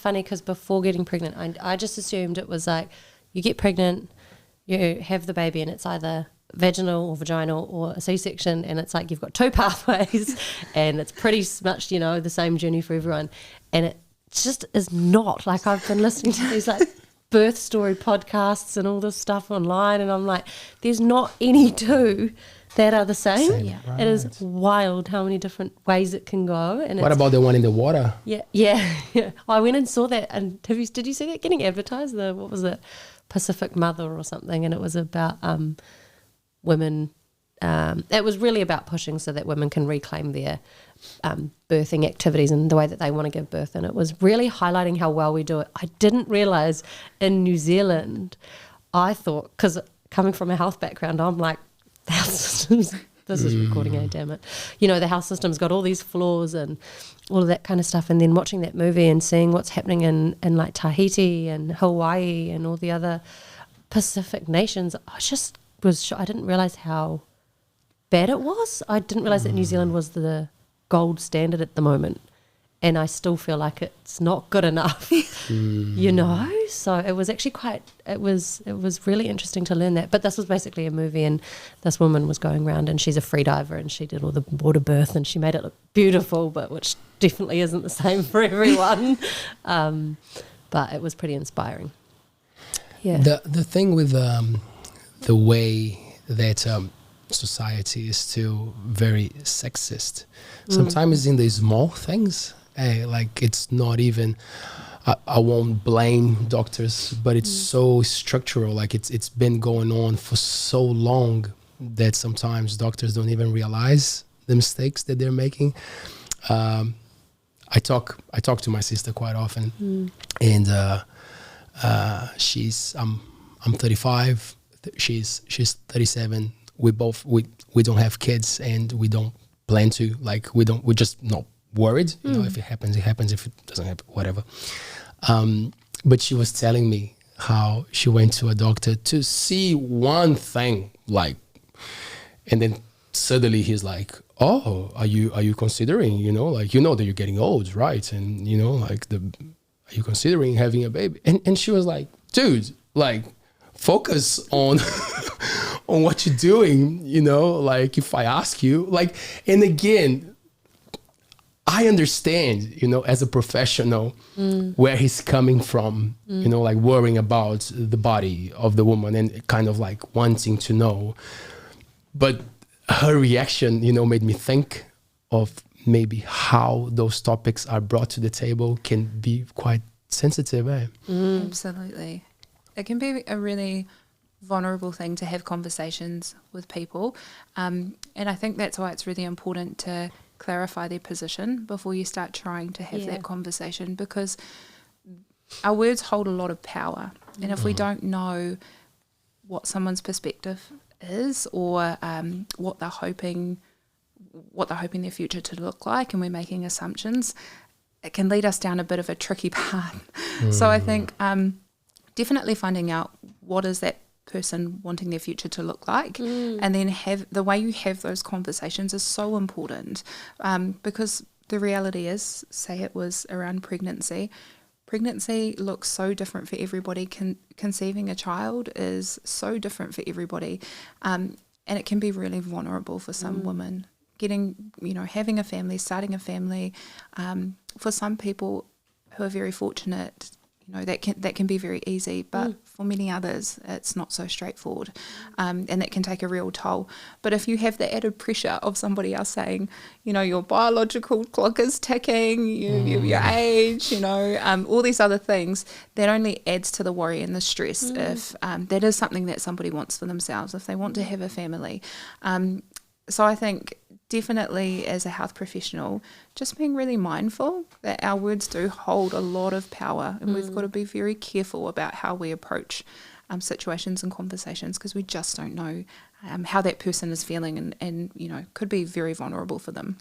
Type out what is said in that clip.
funny because before getting pregnant, I just assumed it was like you get pregnant, you have the baby, and it's either vaginal or vaginal or a C-section, and it's like you've got two pathways and it's pretty much, you know, the same journey for everyone. And it just is not. Like, I've been listening to these like birth story podcasts and all this stuff online, and I'm like, there's not any two that are the same. Yeah. Right. It is wild how many different ways it can go. And what about the one in the water? Yeah. I went and saw that, and did you see that getting advertised? What was it, Pacific Mother or something? And it was about women. It was really about pushing so that women can reclaim their birthing activities and the way that they want to give birth. And it was really highlighting how well we do it. I didn't realise in New Zealand, I thought, because coming from a health background, I'm like, the health systems, this is recording, damn it. You know, the health system's got all these flaws and all of that kind of stuff. And then watching that movie and seeing what's happening in like Tahiti and Hawaii and all the other Pacific nations, I just was I didn't realise how bad it was. I didn't realise that New Zealand was the gold standard at the moment, and I still feel like it's not good enough. You know, so it was actually it was really interesting to learn that. But this was basically a movie, and this woman was going around, and she's a free diver, and she did all the water birth, and she made it look beautiful, but which definitely isn't the same for everyone. But it was pretty inspiring. Yeah. The thing with the way that society is still very sexist. Sometimes in the small things, like it's not even, I won't blame doctors, but it's so structural. Like it's been going on for so long that sometimes doctors don't even realize the mistakes that they're making. I talk to my sister quite often, and I'm 35. She's 37. We don't have kids, and we don't plan to. Like we're just not worried. You know, if it happens, it happens. If it doesn't happen, whatever. But she was telling me how she went to a doctor to see one thing, like, and then suddenly he's like, "Oh, are you considering? You know, like you know that you're getting old, right? And you know, like are you considering having a baby?" And she was like, "Dude, like." Focus on on what you're doing, you know, like if I ask you, like, and again, I understand, you know, as a professional, where he's coming from, you know, like worrying about the body of the woman and kind of like wanting to know. But her reaction, you know, made me think of maybe how those topics are brought to the table can be quite sensitive. Absolutely. It can be a really vulnerable thing to have conversations with people. And I think that's why it's really important to clarify their position before you start trying to have that conversation, because our words hold a lot of power. And if we don't know what someone's perspective is, or what they're hoping their future to look like, and we're making assumptions, it can lead us down a bit of a tricky path. So I think definitely finding out what is that person wanting their future to look like, and then have the way you have those conversations is so important, because the reality is, say it was around pregnancy looks so different for everybody. Conceiving a child is so different for everybody, and it can be really vulnerable for some women. Having a family, starting a family, for some people who are very fortunate, you know, that can be very easy, but for many others it's not so straightforward, and that can take a real toll. But if you have the added pressure of somebody else saying, you know, your biological clock is ticking, your age, you know, all these other things, that only adds to the worry and the stress if that is something that somebody wants for themselves, if they want to have a family. So I think definitely as a health professional, just being really mindful that our words do hold a lot of power, and we've got to be very careful about how we approach situations and conversations, because we just don't know how that person is feeling, and you know, could be very vulnerable for them.